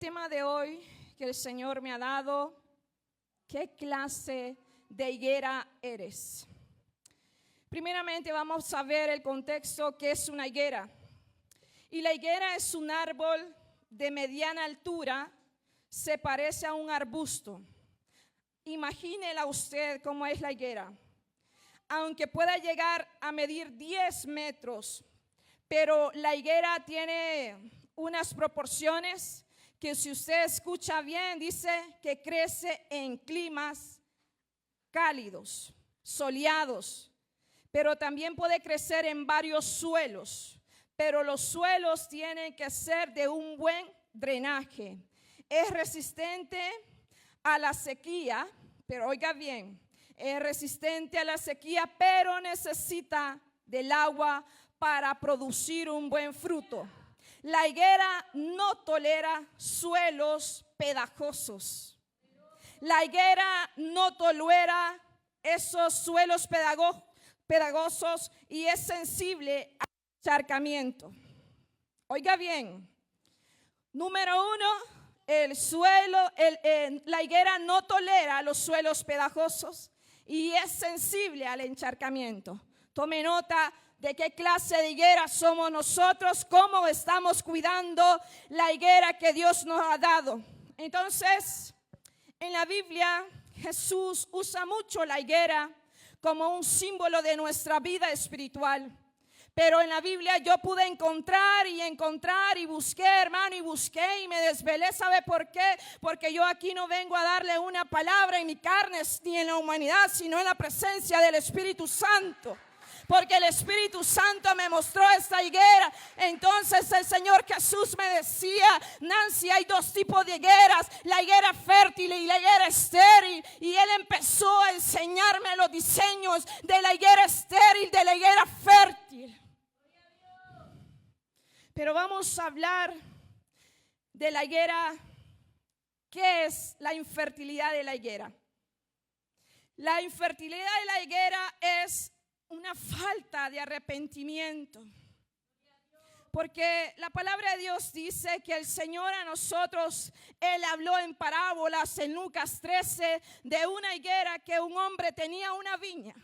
Tema de hoy que el Señor me ha dado: ¿qué clase de higuera eres? Primeramente vamos a ver el contexto que es una higuera. Y la higuera es un árbol de mediana altura, se parece a un arbusto. Imagínela usted cómo es la higuera. Aunque pueda llegar a medir 10 metros, pero la higuera tiene unas proporciones que, si usted escucha bien, dice que crece en climas cálidos, soleados, pero también puede crecer en varios suelos, pero los suelos tienen que ser de un buen drenaje. Es resistente a la sequía, pero oiga bien, es resistente a la sequía, pero necesita del agua para producir un buen fruto. La higuera no tolera suelos pegajosos. La higuera no tolera esos suelos pegajosos y es sensible al encharcamiento. Oiga bien, número uno, la higuera no tolera los suelos pegajosos y es sensible al encharcamiento. Tome nota de qué clase de higuera somos nosotros, cómo estamos cuidando la higuera que Dios nos ha dado. Entonces, en la Biblia, Jesús usa mucho la higuera como un símbolo de nuestra vida espiritual. Pero en la Biblia yo pude encontrar y busqué, hermano, y busqué y me desvelé. ¿Sabe por qué? Porque yo aquí no vengo a darle una palabra en mi carne ni en la humanidad, sino en la presencia del Espíritu Santo. Porque el Espíritu Santo me mostró esta higuera. Entonces el Señor Jesús me decía: Nancy, hay dos tipos de higueras, la higuera fértil y la higuera estéril. Y Él empezó a enseñarme los diseños de la higuera estéril, de la higuera fértil. Pero vamos a hablar de la higuera. ¿Qué es la infertilidad de la higuera? La infertilidad de la higuera es una falta de arrepentimiento. Porque la palabra de Dios dice que el Señor a nosotros, Él habló en parábolas en Lucas 13 de una higuera que un hombre tenía una viña.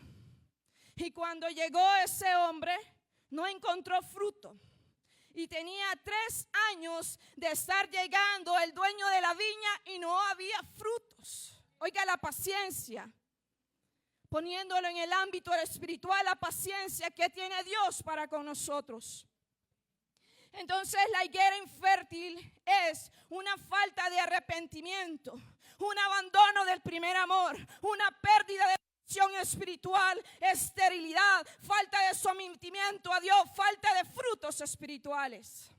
Y cuando llegó ese hombre, no encontró fruto. Y tenía 3 años de estar llegando el dueño de la viña y no había frutos. Oiga la paciencia. Poniéndolo en el ámbito espiritual, la paciencia que tiene Dios para con nosotros. Entonces la higuera infértil es una falta de arrepentimiento, un abandono del primer amor, una pérdida de visión espiritual, esterilidad, falta de sometimiento a Dios, falta de frutos espirituales.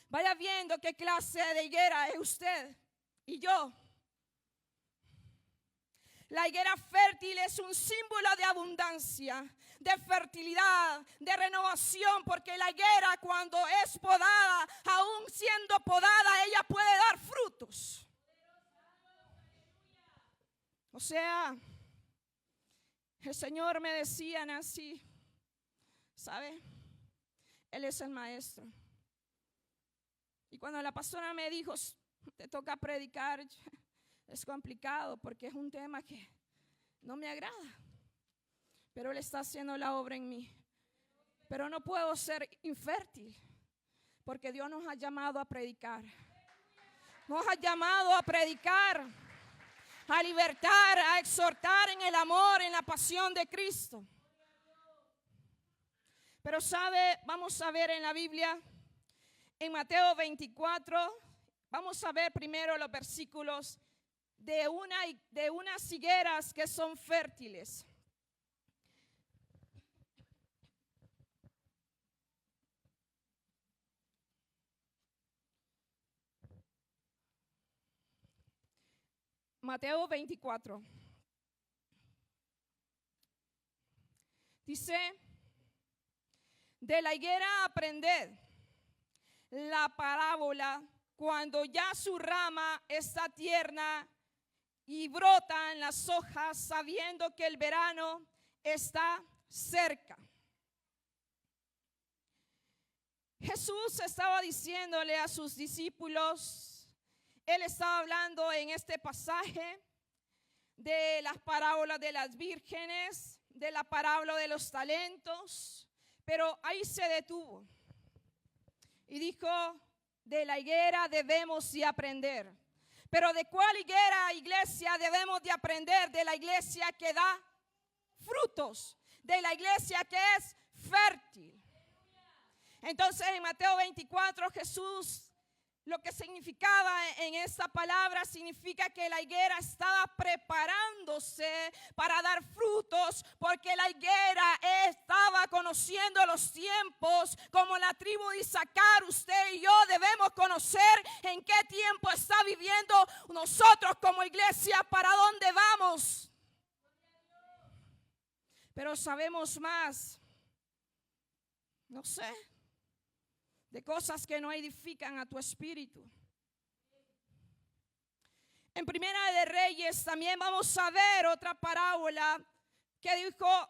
Vaya viendo qué clase de higuera es usted y yo. La higuera fértil es un símbolo de abundancia, de fertilidad, de renovación, porque la higuera, cuando es podada, aún siendo podada, ella puede dar frutos. O sea, el Señor me decía: Nancy, ¿sabe? Él es el maestro. Y cuando la pastora me dijo: te toca predicar, es complicado porque es un tema que no me agrada, pero Él está haciendo la obra en mí. Pero no puedo ser infértil, porque Dios nos ha llamado a predicar. Nos ha llamado a predicar, a libertar, a exhortar en el amor, en la pasión de Cristo. Pero sabe, vamos a ver en la Biblia, en Mateo 24, vamos a ver primero los versículos de unas higueras que son fértiles. Mateo 24. Dice: de la higuera aprended la parábola, cuando ya su rama está tierna y brotan las hojas, sabiendo que el verano está cerca. Jesús estaba diciéndole a sus discípulos, Él estaba hablando en este pasaje de las parábolas de las vírgenes, de la parábola de los talentos, pero ahí se detuvo y dijo, de la higuera debemos de aprender. Pero ¿de cuál higuera, iglesia, debemos de aprender? De la iglesia que da frutos, de la iglesia que es fértil. Entonces en Mateo 24 Jesús, lo que significaba en esta palabra, significa que la higuera estaba preparándose para dar frutos, porque la higuera estaba conociendo los tiempos, como la tribu de Isaacar. Usted y yo debemos conocer en qué tiempo está viviendo nosotros como iglesia, para dónde vamos. Pero sabemos más, no sé, de cosas que no edifican a tu espíritu. En Primera de Reyes también vamos a ver otra parábola que dijo,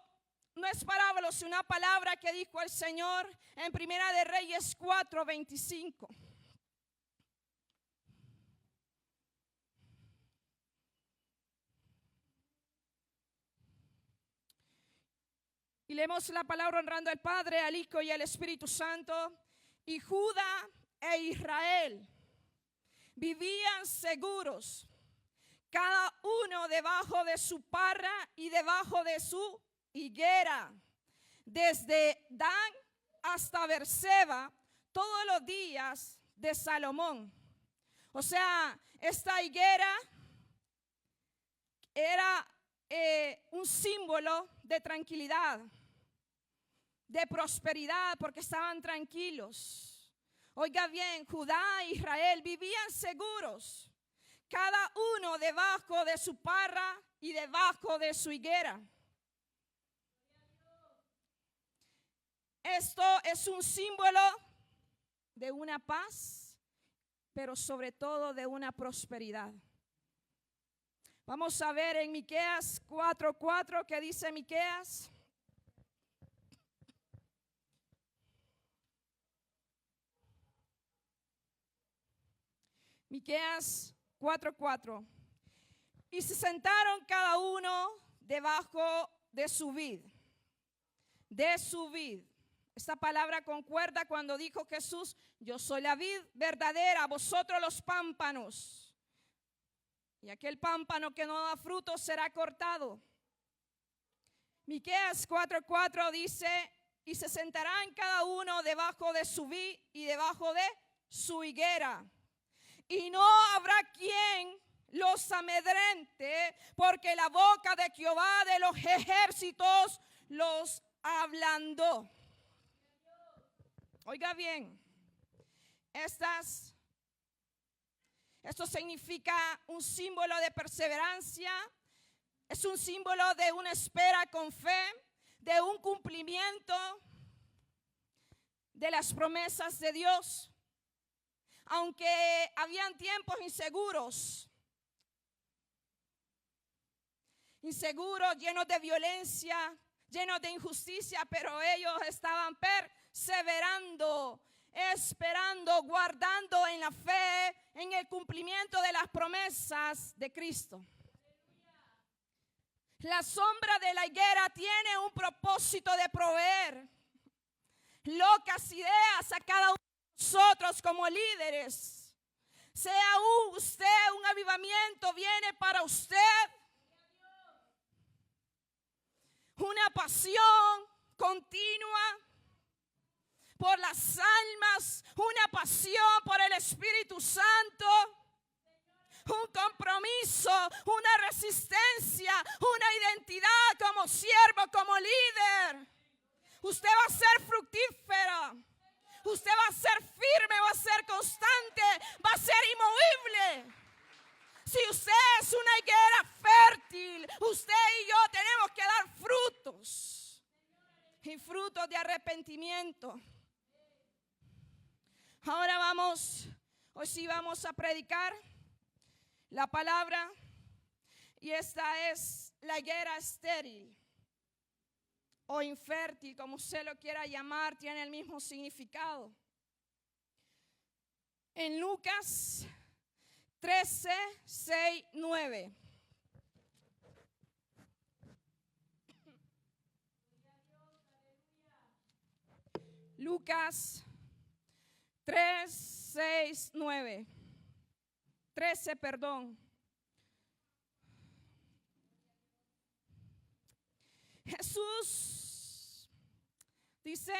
no es parábola, sino una palabra que dijo el Señor en Primera de Reyes 4:25. Y leemos la palabra honrando al Padre, al Hijo y al Espíritu Santo. Y Judá e Israel vivían seguros, cada uno debajo de su parra y debajo de su higuera, desde Dan hasta Berseba, todos los días de Salomón. O sea, esta higuera era un símbolo de tranquilidad, de prosperidad, porque estaban tranquilos. Oiga bien, Judá e Israel vivían seguros, cada uno debajo de su parra y debajo de su higuera. Esto es un símbolo de una paz, pero sobre todo de una prosperidad. Vamos a ver en Miqueas 4:4, ¿qué dice Miqueas? Miqueas 4:4. Y se sentaron cada uno debajo de su vid. De su vid. Esta palabra concuerda cuando dijo Jesús, yo soy la vid verdadera, vosotros los pámpanos. Y aquel pámpano que no da fruto será cortado. Miqueas 4:4 dice, y se sentarán cada uno debajo de su vid y debajo de su higuera. Y no habrá quien los amedrente, porque la boca de Jehová de los ejércitos los ablandó. Oiga bien, esto significa un símbolo de perseverancia, es un símbolo de una espera con fe, de un cumplimiento de las promesas de Dios. Aunque habían tiempos inseguros, llenos de violencia, llenos de injusticia, pero ellos estaban perseverando, esperando, guardando en la fe, en el cumplimiento de las promesas de Cristo. La sombra de la higuera tiene un propósito de proveer locas ideas a cada uno de nosotros como líderes. Sea usted un avivamiento, viene para usted una pasión continua por las almas, una pasión por el Espíritu Santo, un compromiso, una resistencia, una identidad como siervo, como líder. Usted va a ser fructífera, usted va a ser firme, va a ser constante, va a ser inmovible. Si usted es una higuera fértil, usted y yo tenemos que dar frutos, y frutos de arrepentimiento. Ahora hoy sí vamos a predicar la palabra, y esta es la higuera estéril o infértil, como usted lo quiera llamar, tiene el mismo significado. en Lucas 13, 6, 9. Lucas 3, 6, 9. 13, perdón. Jesús dice,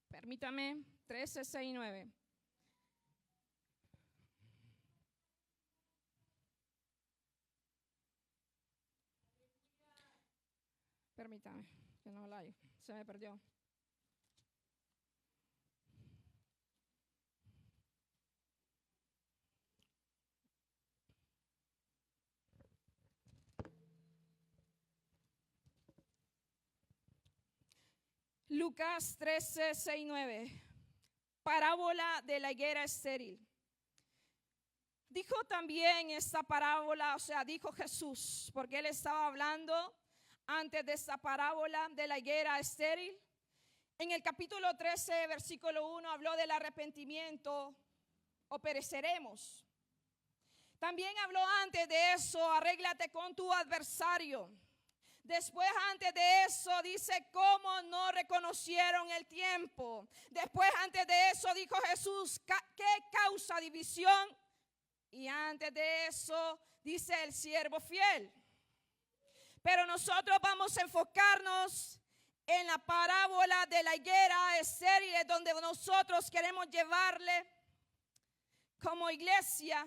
permítame, 13, 6, 9. Permítame, que no la hay, se me perdió. Lucas 13, 6, 9. Parábola de la higuera estéril. Dijo también esta parábola, o sea, dijo Jesús, porque él estaba hablando antes de esta parábola de la higuera estéril. En el capítulo 13, versículo 1, habló del arrepentimiento o pereceremos. También habló antes de eso, arréglate con tu adversario. Después, antes de eso, dice cómo no reconocieron el tiempo. Después, antes de eso, dijo Jesús, ¿qué causa división? Y antes de eso, dice el siervo fiel. Pero nosotros vamos a enfocarnos en la parábola de la higuera estéril, donde nosotros queremos llevarle como iglesia.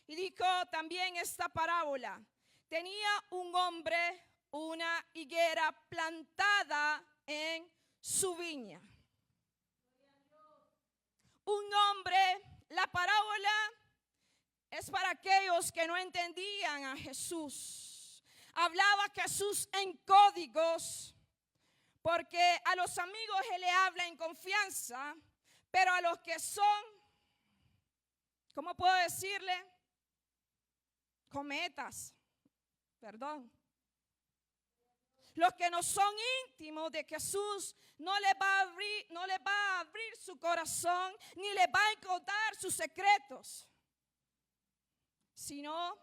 Y dijo también esta parábola: tenía un hombre una higuera plantada en su viña. Un hombre, la parábola es para aquellos que no entendían a Jesús. Hablaba Jesús en códigos, porque a los amigos él le habla en confianza, pero a los que son, ¿cómo puedo decirle? Cometas, perdón. Los que no son íntimos de Jesús, no les va a abrir su corazón, ni les va a contar sus secretos, sino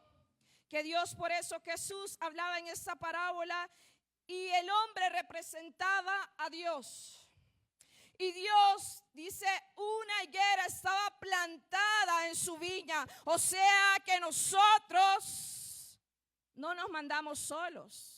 que Dios, por eso Jesús hablaba en esta parábola, y el hombre representaba a Dios. Y Dios, dice, una higuera estaba plantada en su viña. O sea que nosotros no nos mandamos solos.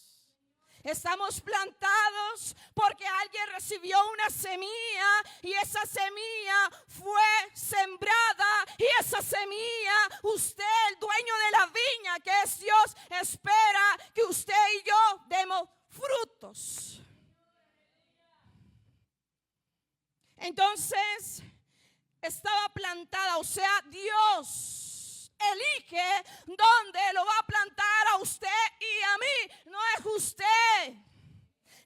Estamos plantados porque alguien recibió una semilla y esa semilla fue sembrada, y esa semilla, usted, el dueño de la viña que es Dios, espera que usted y yo demos frutos. Entonces estaba plantada, o sea, Dios elige dónde lo va a plantar a usted y a mí. No es usted,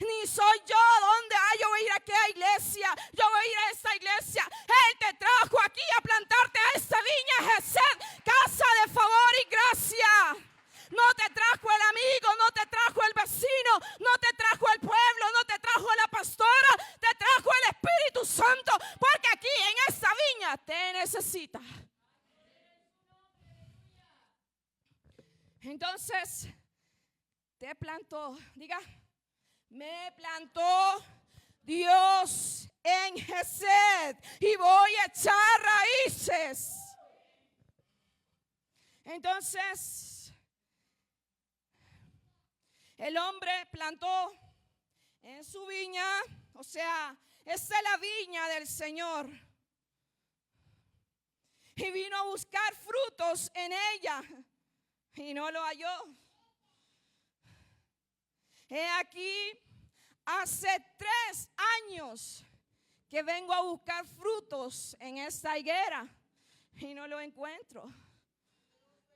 ni soy yo. ¿Dónde? Yo voy a ir a aquella iglesia, yo voy a ir a esta iglesia. Él te trajo aquí a plantarte a esta viña Gesed, casa de favor y gracia. No te trajo el amigo, no te trajo el vecino, no te trajo el pueblo, no te trajo la pastora, te trajo el Espíritu Santo, porque aquí en esta viña te necesita. Entonces, te plantó, diga, me plantó Dios en Gesed y voy a echar raíces. Entonces, el hombre plantó en su viña, o sea, esta es la viña del Señor, y vino a buscar frutos en ella y no lo halló. He aquí, hace 3 años que vengo a buscar frutos en esta higuera y no lo encuentro.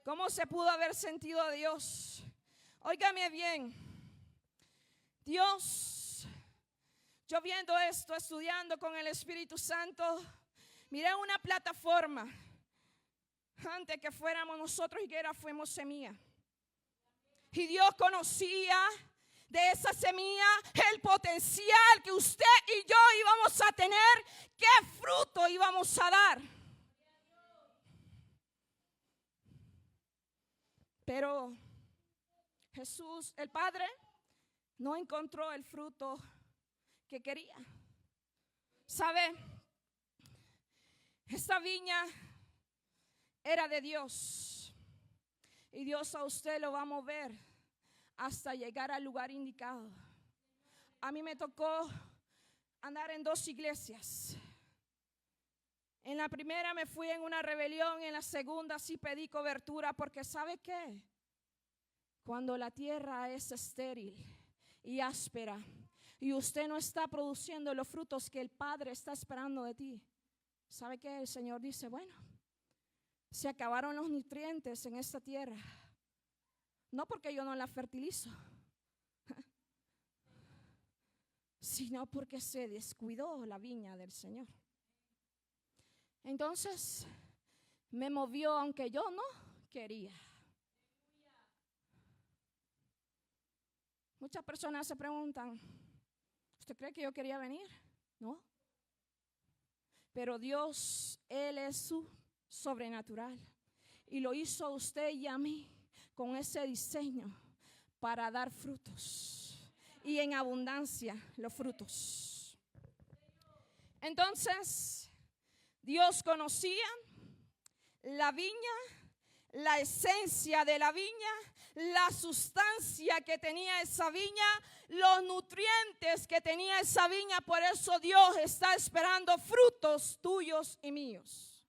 ¿Cómo se pudo haber sentido Dios? Óigame bien, Dios, yo viendo esto, estudiando con el Espíritu Santo, miré una plataforma. Antes que fuéramos nosotros higuera, fuimos semilla. Y Dios conocía de esa semilla el potencial que usted y yo íbamos a tener, qué fruto íbamos a dar. Pero Jesús, el Padre, no encontró el fruto que quería. ¿Sabe? Esta viña era de Dios. Y Dios a usted lo va a mover hasta llegar al lugar indicado. A mí me tocó andar en 2 iglesias. En la primera me fui en una rebelión, en la segunda sí pedí cobertura, porque ¿sabe qué? Cuando la tierra es estéril y áspera y usted no está produciendo los frutos que el Padre está esperando de ti, ¿sabe qué? El Señor dice, bueno, se acabaron los nutrientes en esta tierra. No porque yo no la fertilizo, sino porque se descuidó la viña del Señor. Entonces me movió aunque yo no quería. Muchas personas se preguntan, ¿usted cree que yo quería venir? No. Pero Dios, Él es su sobrenatural y lo hizo a usted y a mí con ese diseño para dar frutos y en abundancia los frutos. Entonces Dios conocía la viña, la esencia de la viña, la sustancia que tenía esa viña, los nutrientes que tenía esa viña. Por eso Dios está esperando frutos tuyos y míos.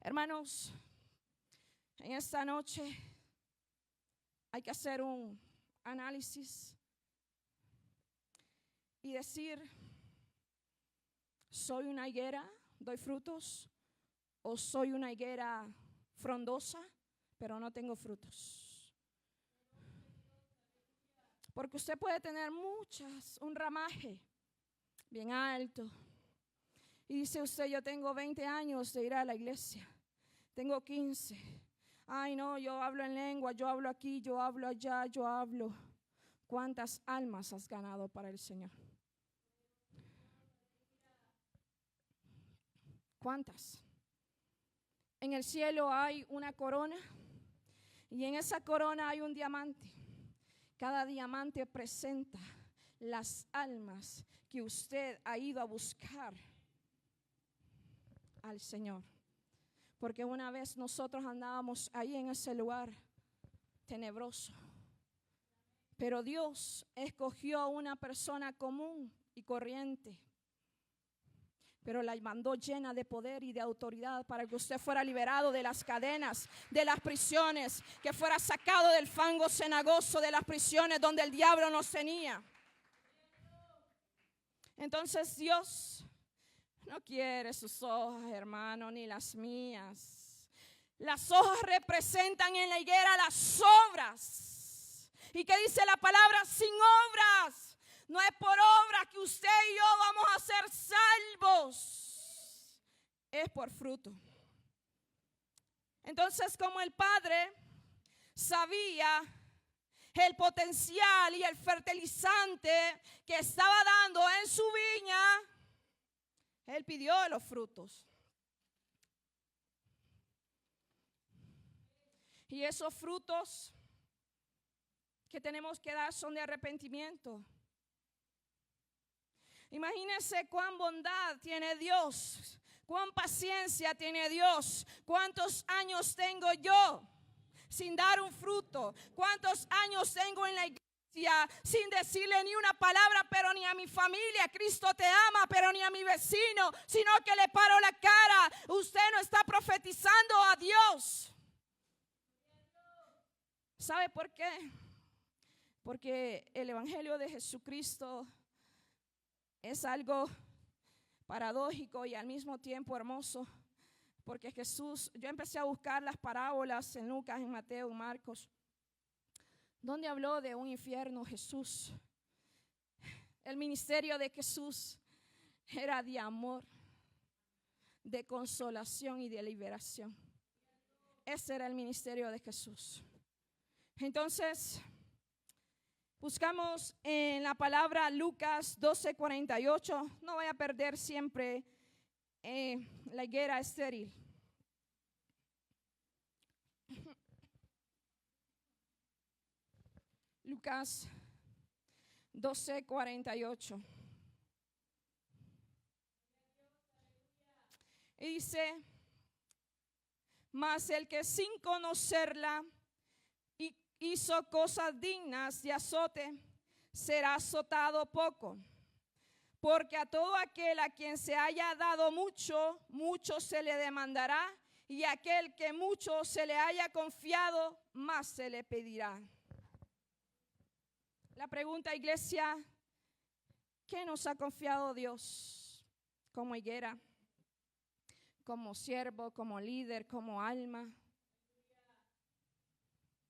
Hermanos, en esta noche hay que hacer un análisis y decir, ¿soy una higuera, doy frutos? ¿O soy una higuera frondosa, pero no tengo frutos? Porque usted puede tener un ramaje bien alto. Y dice usted, yo tengo 20 años de ir a la iglesia. Tengo 15. Ay no, yo hablo en lengua, yo hablo aquí, yo hablo allá, yo hablo. ¿Cuántas almas has ganado para el Señor? ¿Cuántas? En el cielo hay una corona y en esa corona hay un diamante. Cada diamante presenta las almas que usted ha ido a buscar al Señor. Porque una vez nosotros andábamos ahí en ese lugar tenebroso, pero Dios escogió a una persona común y corriente, pero la mandó llena de poder y de autoridad para que usted fuera liberado de las cadenas, de las prisiones, que fuera sacado del fango cenagoso de las prisiones donde el diablo nos tenía. Entonces Dios no quiere sus hojas, hermano, ni las mías. Las hojas representan en la higuera las obras. ¿Y qué dice la palabra? Sin obras. No es por obra que usted y yo vamos a ser salvos. Es por fruto. Entonces, como el Padre sabía el potencial y el fertilizante que estaba dando en su viña, Él pidió los frutos. Y esos frutos que tenemos que dar son de arrepentimiento. Imagínense cuán bondad tiene Dios, cuán paciencia tiene Dios. ¿Cuántos años tengo yo sin dar un fruto? ¿Cuántos años tengo en la iglesia sin decirle ni una palabra, pero ni a mi familia? Cristo te ama, pero ni a mi vecino, sino que le paro la cara. Usted no está profetizando a Dios. ¿Sabe por qué? Porque el evangelio de Jesucristo es algo paradójico y al mismo tiempo hermoso. Porque Jesús, yo empecé a buscar las parábolas en Lucas, en Mateo, en Marcos, donde habló de un infierno Jesús. El ministerio de Jesús era de amor, de consolación y de liberación. Ese era el ministerio de Jesús. Entonces, buscamos en la palabra Lucas 12:48. No voy a perder siempre la higuera estéril. Lucas 12:48. Y dice, mas el que sin conocerla hizo cosas dignas de azote, será azotado poco. Porque a todo aquel a quien se haya dado mucho, mucho se le demandará, y a aquel que mucho se le haya confiado, más se le pedirá. La pregunta, iglesia, ¿qué nos ha confiado Dios como higuera, como siervo, como líder, como alma?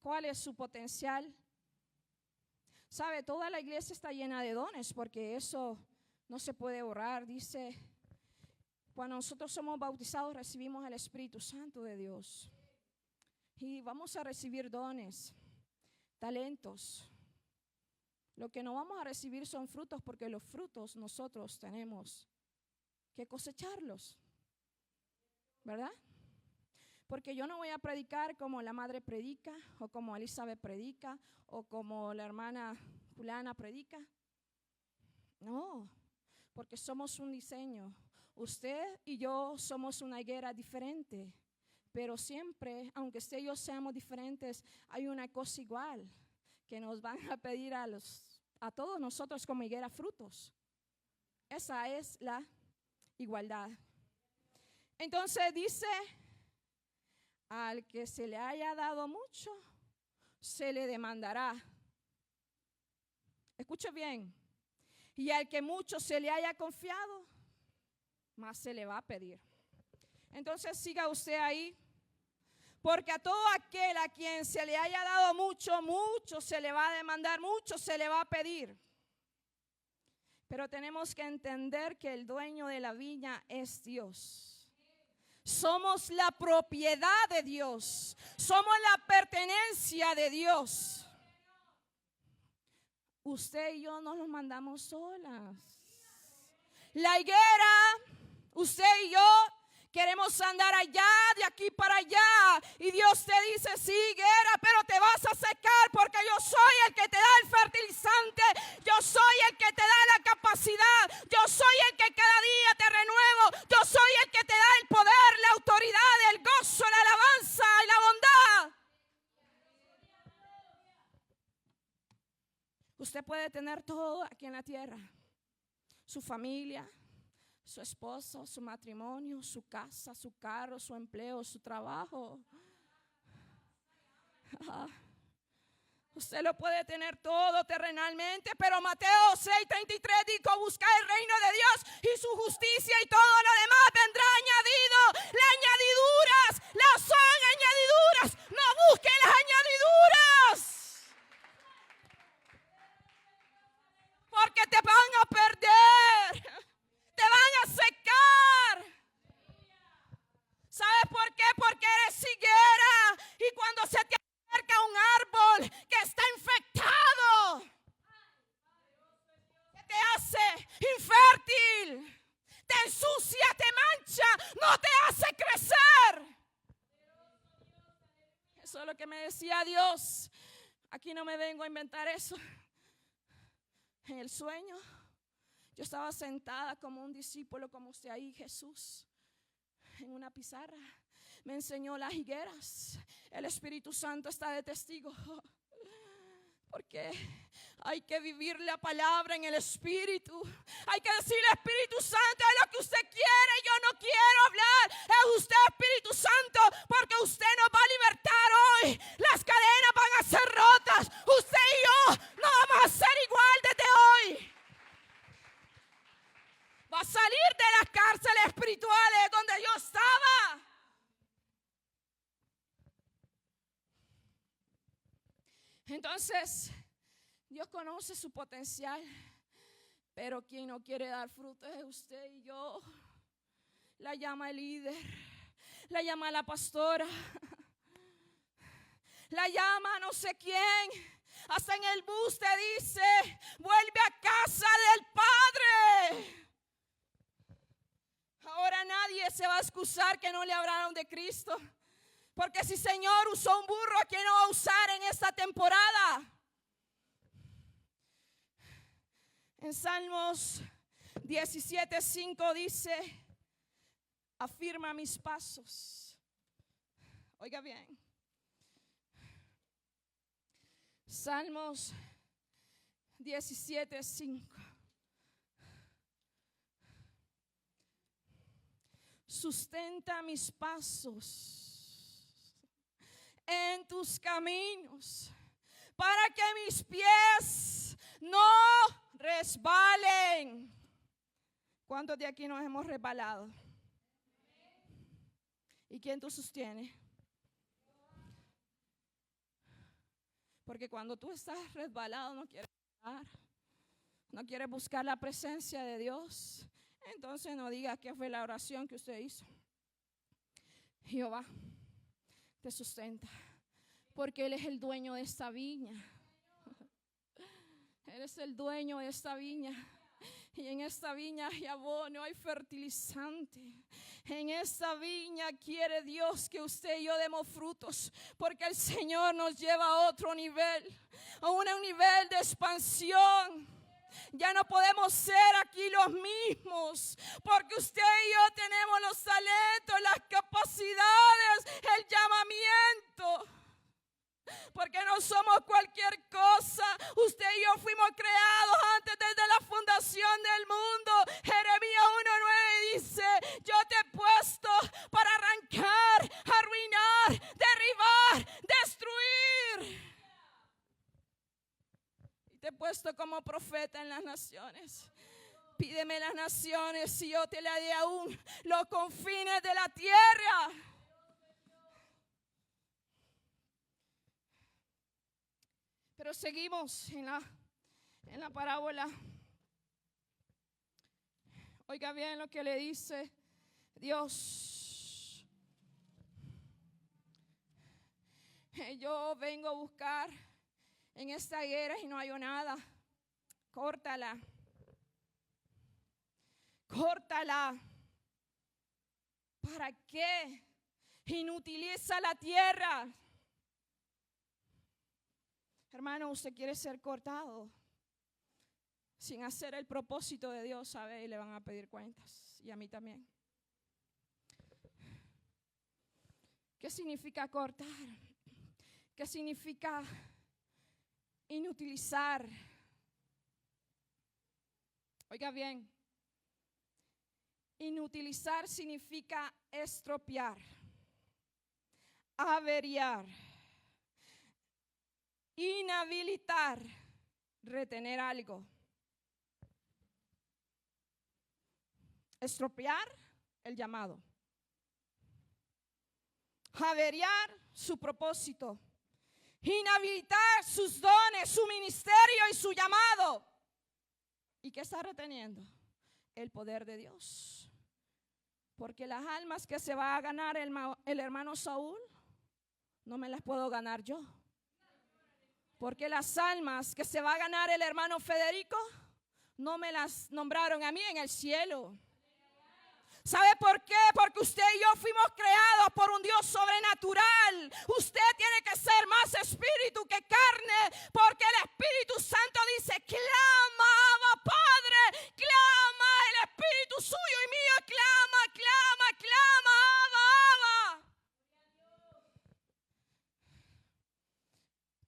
¿Cuál es su potencial? Sabe, toda la iglesia está llena de dones, porque eso no se puede borrar. Dice, cuando nosotros somos bautizados recibimos el Espíritu Santo de Dios. Y vamos a recibir dones, talentos. Lo que no vamos a recibir son frutos, porque los frutos nosotros tenemos que cosecharlos, ¿verdad? Porque yo no voy a predicar como la madre predica, o como Elizabeth predica, o como la hermana fulana predica. No, porque somos un diseño. Usted y yo somos una higuera diferente, pero siempre, aunque usted y yo seamos diferentes, hay una cosa igual, que nos van a pedir a todos nosotros como higuera frutos. Esa es la igualdad. Entonces dice, al que se le haya dado mucho, se le demandará. Escuche bien. Y al que mucho se le haya confiado, más se le va a pedir. Entonces siga usted ahí. Porque a todo aquel a quien se le haya dado mucho, mucho se le va a demandar, mucho se le va a pedir. Pero tenemos que entender que el dueño de la viña es Dios. Somos la propiedad de Dios. Somos la pertenencia de Dios. Usted y yo no nos mandamos solas. La higuera, usted y yo queremos andar allá, de aquí para allá. Y Dios te dice, sí, higuera, pero te vas a secar, porque yo soy el que te da el fertilizante. Yo soy el que te da la capacidad. Yo soy el que cada día te renuevo. Yo soy el que te da el poder, la autoridad, el gozo, la alabanza y la bondad. Usted puede tener todo aquí en la tierra. Su familia, su esposo, su matrimonio, su casa, su carro, su empleo, su trabajo. Usted lo puede tener todo terrenalmente, pero Mateo 6:33 dijo, busca el reino de Dios y su justicia, y todo lo demás vendrá añadido. Las añadiduras, las son añadiduras. No busque las añadiduras, porque te van a perder. Te van a secar. ¿Sabes por qué? Porque eres higuera. Y cuando se te acerca un árbol que está infectado, te hace infértil, te ensucia, te mancha, no te hace crecer. Eso es lo que me decía Dios. Aquí no me vengo a inventar eso. En el sueño, yo estaba sentada como un discípulo, como usted ahí, Jesús, en una pizarra. Me enseñó las higueras. El Espíritu Santo está de testigo. Porque hay que vivir la palabra en el Espíritu. Hay que decirle, Espíritu Santo, es lo que usted quiere. Yo no quiero hablar. Es usted, Espíritu Santo, porque usted nos va a libertar hoy. Las cadenas van a ser rotas. Usted y yo no vamos a ser igual desde hoy. Va a salir de las cárceles espirituales donde yo estaba. Entonces, Dios conoce su potencial, pero quien no quiere dar fruto es usted y yo. La llama el líder, la llama la pastora, la llama no sé quién. Hasta en el bus te dice, vuelve a casa del Padre. Ahora nadie se va a excusar que no le hablaron de Cristo, Porque si el Señor usó un burro, ¿a quién no va a usar en esta temporada? En Salmos 17:5 dice, afirma mis pasos. Oiga bien. Salmos 17:5. Sustenta mis pasos en tus caminos, para que mis pies no resbalen. ¿Cuántos de aquí nos hemos resbalado? ¿Y quién tú sostienes? Porque cuando tú estás resbalado no quieres orar, no quieres buscar la presencia de Dios, entonces no diga qué fue la oración que usted hizo. Jehová te sustenta, porque Él es el dueño de esta viña. Él es el dueño de esta viña. Y en esta viña hay abono, hay fertilizante. En esta viña quiere Dios que usted y yo demos frutos, porque el Señor nos lleva a otro nivel, a un nivel de expansión. Ya no podemos ser aquí los mismos, porque usted y yo tenemos los talentos, las capacidades, el llamamiento. Porque no somos cualquier cosa. Usted y yo fuimos creados antes desde la fundación del mundo. Jeremías 1:9 dice, yo te he puesto para arrancar, arruinar, derribar, destruir. Y te he puesto como profeta en las naciones. Pídeme las naciones y yo te le daré aún los confines de la tierra. Pero seguimos en la parábola. Oiga bien lo que le dice Dios. Yo vengo a buscar en esta higuera y no hallo nada. Córtala. Córtala. ¿Para qué? Inutiliza la tierra. Hermano, usted quiere ser cortado sin hacer el propósito de Dios, ¿sabe? Y le van a pedir cuentas. Y a mí también. ¿Qué significa cortar? ¿Qué significa inutilizar? Oiga bien. Inutilizar significa estropear, averiar, inhabilitar, retener algo. Estropear el llamado. Averiar su propósito. Inhabilitar sus dones, su ministerio y su llamado. ¿Y qué está reteniendo? El poder de Dios. Porque las almas que se va a ganar el hermano Saúl, no me las puedo ganar yo. Porque las almas que se va a ganar el hermano Federico, no me las nombraron a mí en el cielo. ¿Sabe por qué? Porque usted y yo fuimos creados por un Dios sobrenatural. Usted tiene que ser más espíritu que carne, porque el Espíritu Santo dice, clama, Abba Padre, clama, el Espíritu suyo y mío, clama, clama, clama, Abba, Abba.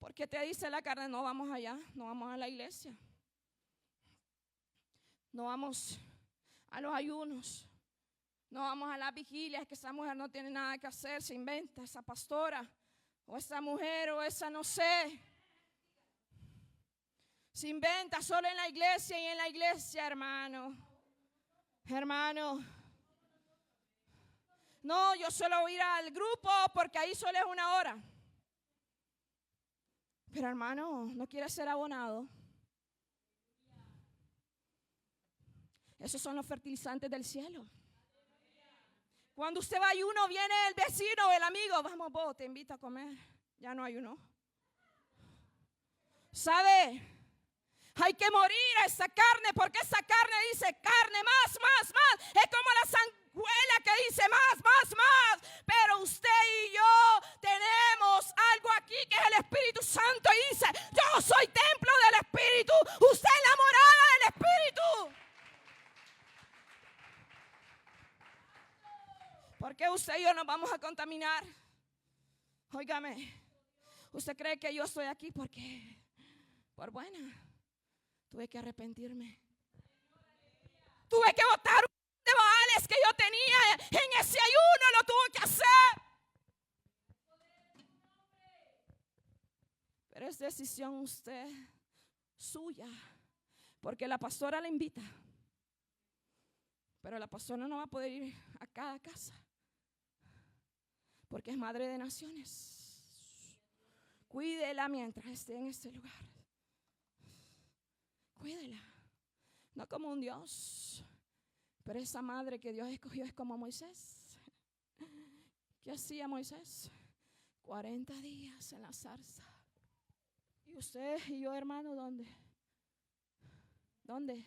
Porque te dice la carne, no vamos allá, no vamos a la iglesia, no vamos a los ayunos, no vamos a las vigilias, que esa mujer no tiene nada que hacer, se inventa, esa pastora, o esa mujer, o esa no sé. Se inventa solo en la iglesia y en la iglesia, hermano. Hermano. No, yo suelo ir al grupo porque ahí solo es 1 hora. Pero hermano, no quiere ser abonado. Esos son los fertilizantes del cielo. Cuando usted va a ayuno, viene el vecino o el amigo. Vamos vos, te invito a comer. Ya no ayuno. ¿Sabe? Hay que morir a esa carne, porque esa carne dice carne, más, más, más. Es como la sanguijuela que dice más, más, más. Pero usted y yo ¿Por qué usted y yo nos vamos a contaminar? Óigame, ¿usted cree que yo estoy aquí porque por buena? Tuve que arrepentirme. Tuve que botar un de Baales que yo tenía en ese ayuno, lo tuve que hacer. Pero es decisión usted suya, porque la pastora la invita. Pero la pastora no va a poder ir a cada casa, porque es madre de naciones. Cuídela mientras esté en este lugar. Cuídela. No como un Dios, pero esa madre que Dios escogió es como Moisés. ¿Qué hacía Moisés? 40 días en la zarza. ¿Y usted y yo, hermano, dónde? ¿Dónde?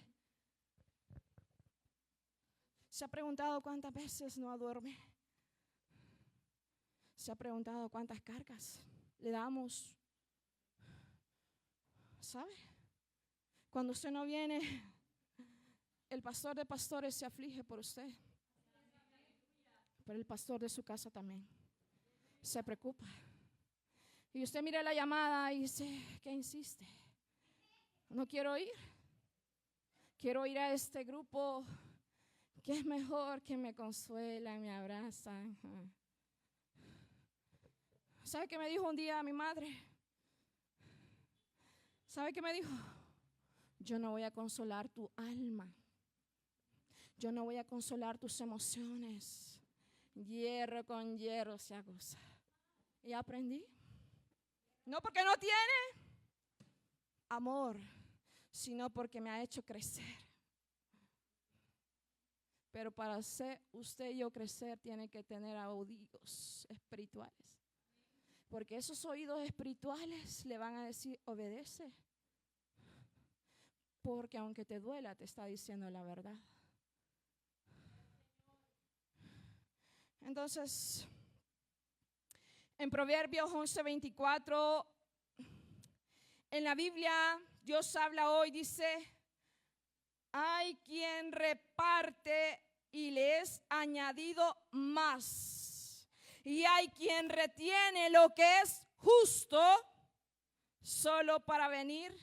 ¿Se ha preguntado cuántas veces no duerme? ¿Se ha preguntado cuántas cargas le damos? ¿Sabe? Cuando usted no viene, el pastor de pastores se aflige por usted. Pero el pastor de su casa también se preocupa. Y usted mira la llamada y dice, ¿qué insiste? No quiero ir. Quiero ir a este grupo que es mejor, que me consuela, me abraza. ¿Sabe qué me dijo un día mi madre? ¿Sabe qué me dijo? Yo no voy a consolar tu alma. Yo no voy a consolar tus emociones. Hierro con hierro se aguza. Y aprendí. No porque no tiene amor, sino porque me ha hecho crecer. Pero para hacer usted y yo crecer, tiene que tener oídos espirituales. Porque esos oídos espirituales le van a decir, obedece. Porque aunque te duela, te está diciendo la verdad. Entonces, en Proverbios 11:24, en la Biblia, Dios habla hoy, dice, hay quien reparte y le es añadido más. Y hay quien retiene lo que es justo solo para venir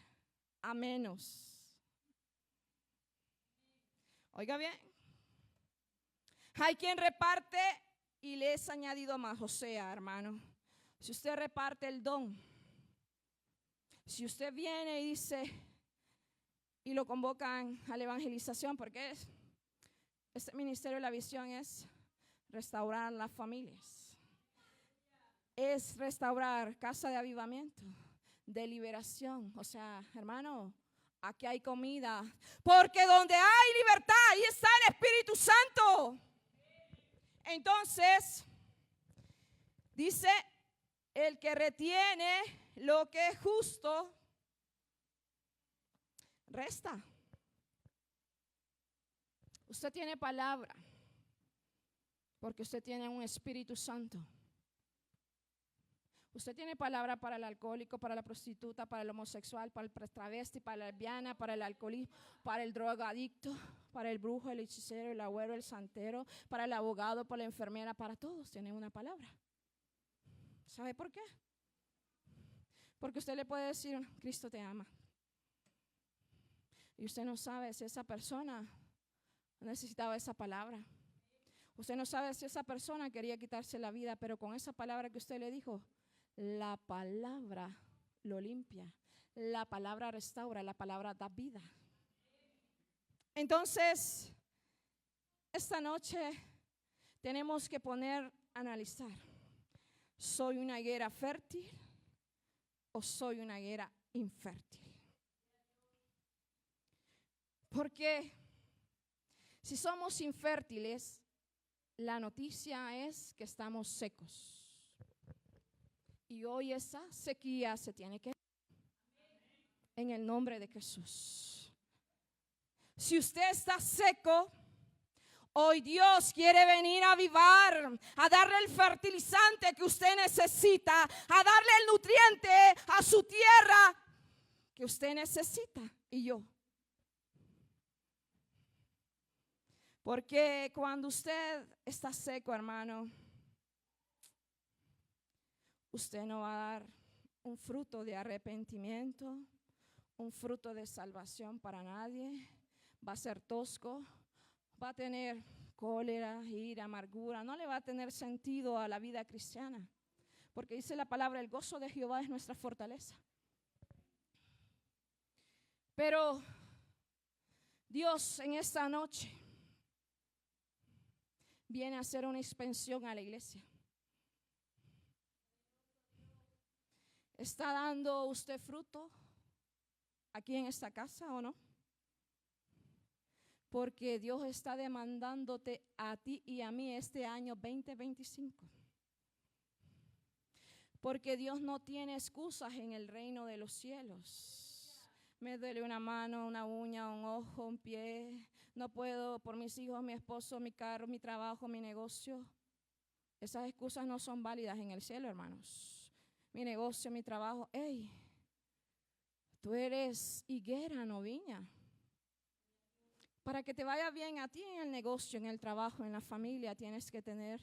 a menos. Oiga bien. Hay quien reparte y le es añadido más. O sea, hermano, si usted reparte el don, si usted viene y dice, y lo convocan a la evangelización, porque este ministerio de la visión es restaurar las familias, es restaurar casa de avivamiento, de liberación. O sea, hermano, aquí hay comida, porque donde hay libertad, ahí está el Espíritu Santo. Entonces, dice, el que retiene lo que es justo, resta. Usted tiene palabra, porque usted tiene un Espíritu Santo. Usted tiene palabra para el alcohólico, para la prostituta, para el homosexual, para el travesti, para la lesbiana, para el alcoholismo, para el drogadicto, para el brujo, el hechicero, el agüero, el santero, para el abogado, para la enfermera, para todos tiene una palabra. ¿Sabe por qué? Porque usted le puede decir, Cristo te ama. Y usted no sabe si esa persona necesitaba esa palabra. Usted no sabe si esa persona quería quitarse la vida, pero con esa palabra que usted le dijo, la palabra lo limpia, la palabra restaura, la palabra da vida. Entonces, esta noche tenemos que analizar, ¿soy una higuera fértil o soy una higuera infértil? Porque si somos infértiles, la noticia es que estamos secos. Y hoy esa sequía se tiene que ir en el nombre de Jesús. Si usted está seco, hoy Dios quiere venir a avivar, a darle el fertilizante que usted necesita, a darle el nutriente a su tierra que usted necesita y yo. Porque cuando usted está seco, hermano, usted no va a dar un fruto de arrepentimiento, un fruto de salvación para nadie. Va a ser tosco, va a tener cólera, ira, amargura. No le va a tener sentido a la vida cristiana. Porque dice la palabra, el gozo de Jehová es nuestra fortaleza. Pero Dios en esta noche viene a hacer una inspección a la iglesia. ¿Está dando usted fruto aquí en esta casa o no? Porque Dios está demandándote a ti y a mí este año 2025. Porque Dios no tiene excusas en el reino de los cielos. Me duele una mano, una uña, un ojo, un pie. No puedo por mis hijos, mi esposo, mi carro, mi trabajo, mi negocio. Esas excusas no son válidas en el cielo, hermanos. Mi negocio, mi trabajo. Hey, tú eres higuera, no viña. Para que te vaya bien a ti en el negocio, en el trabajo, en la familia, tienes que tener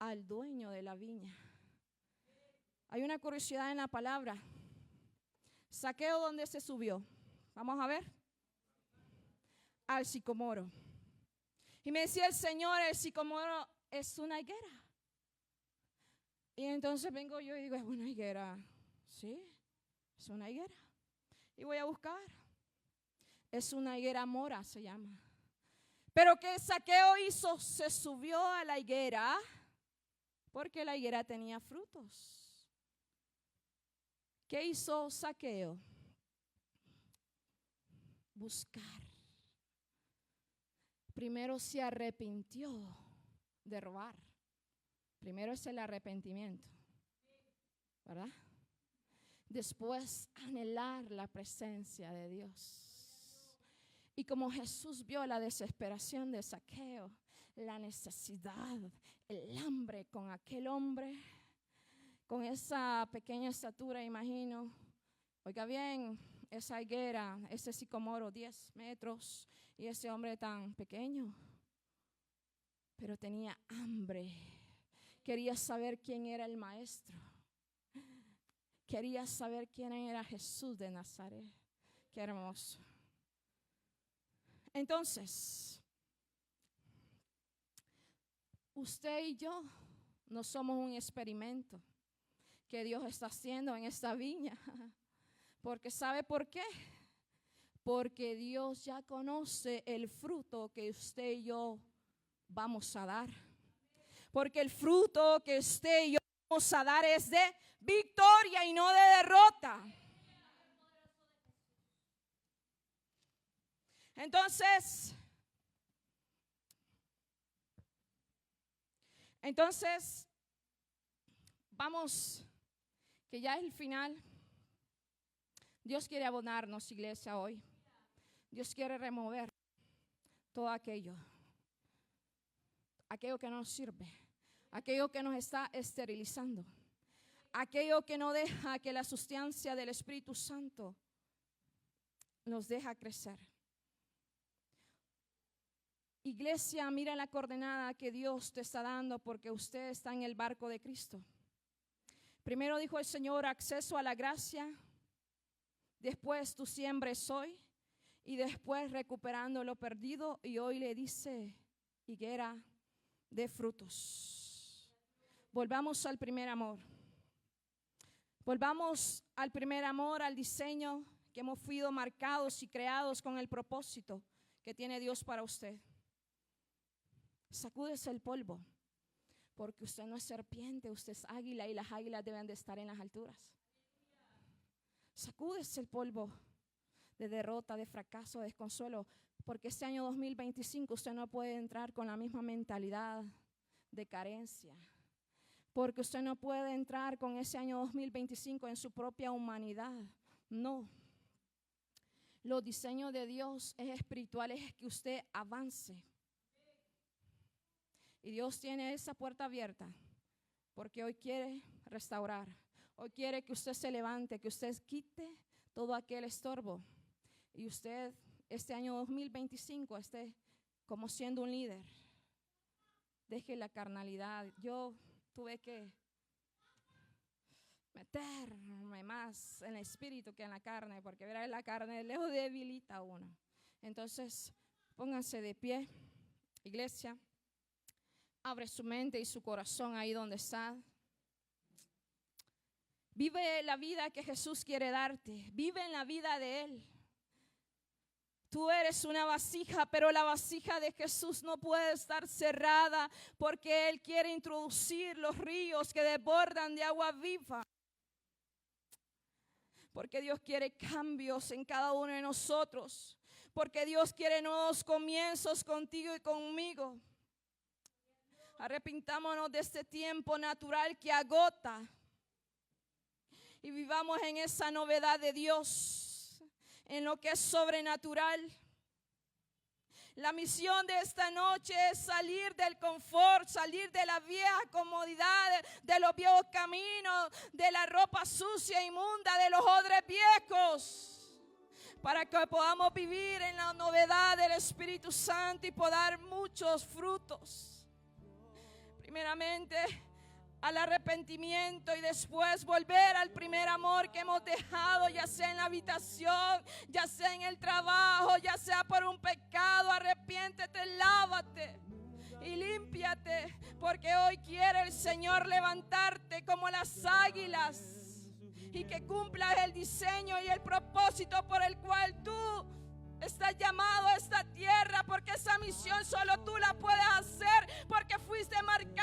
al dueño de la viña. Hay una curiosidad en la palabra. Zaqueo, ¿dónde se subió? Vamos a ver. Al sicomoro. Y me decía el Señor, el sicomoro es una higuera. Y entonces vengo yo y digo, es una higuera. Sí, es una higuera. Y voy a buscar. Es una higuera mora, se llama. Pero ¿qué Zaqueo hizo? Se subió a la higuera porque la higuera tenía frutos. ¿Qué hizo Zaqueo? Buscar. Primero se arrepintió de robar. Primero es el arrepentimiento, ¿verdad? Después anhelar la presencia de Dios. Y como Jesús vio la desesperación de Zaqueo, la necesidad, el hambre con aquel hombre, con esa pequeña estatura, imagino. Oiga bien, esa higuera, ese sicomoro, 10 metros, y ese hombre tan pequeño. Pero tenía hambre. Quería saber quién era el maestro. Quería saber quién era Jesús de Nazaret. Qué hermoso. Entonces, usted y yo no somos un experimento que Dios está haciendo en esta viña. Porque ¿sabe por qué? Porque Dios ya conoce el fruto que usted y yo vamos a dar. Porque el fruto que usted y yo vamos a dar es de victoria y no de derrota. Entonces, vamos, que ya es el final. Dios quiere abonarnos, iglesia, hoy. Dios quiere remover todo aquello que no nos sirve, aquello que nos está esterilizando, aquello que no deja que la sustancia del Espíritu Santo nos deja crecer. Iglesia, mira la coordenada que Dios te está dando porque usted está en el barco de Cristo. Primero dijo el Señor, acceso a la gracia, después tu siembres hoy y después recuperando lo perdido, y hoy le dice higuera de frutos. Volvamos al primer amor. Volvamos al primer amor, al diseño que hemos sido marcados y creados con el propósito que tiene Dios para usted. Sacúdese el polvo, porque usted no es serpiente, usted es águila y las águilas deben de estar en las alturas. Sacúdese el polvo de derrota, de fracaso, de desconsuelo, porque este año 2025 usted no puede entrar con la misma mentalidad de carencia, porque usted no puede entrar con ese año 2025 en su propia humanidad. No. Los diseños de Dios es espiritual, es que usted avance. Y Dios tiene esa puerta abierta porque hoy quiere restaurar. Hoy quiere que usted se levante, que usted quite todo aquel estorbo. Y usted este año 2025 esté como siendo un líder, deje la carnalidad. Yo tuve que meterme más en el espíritu que en la carne, porque verá, la carne lejos debilita a uno. Entonces, pónganse de pie, iglesia. Abre su mente y su corazón ahí donde está. Vive la vida que Jesús quiere darte. Vive en la vida de Él. Tú eres una vasija, pero la vasija de Jesús no puede estar cerrada, porque Él quiere introducir los ríos que desbordan de agua viva. Porque Dios quiere cambios en cada uno de nosotros. Porque Dios quiere nuevos comienzos contigo y conmigo. Arrepintámonos de este tiempo natural que agota. Y vivamos en esa novedad de Dios, en lo que es sobrenatural. La misión de esta noche es salir del confort, salir de la vieja comodidad, de los viejos caminos, de la ropa sucia, inmunda, de los odres viejos, para que podamos vivir en la novedad del Espíritu Santo y poder dar muchos frutos. Primeramente, al arrepentimiento y después volver al primer amor que hemos dejado, ya sea en la habitación, ya sea en el trabajo, ya sea por un pecado. Arrepiéntete, lávate y límpiate, porque hoy quiere el Señor levantarte como las águilas y que cumplas el diseño y el propósito por el cual tú estás llamado a esta tierra, porque esa misión solo tú la puedes hacer, porque fuiste marcado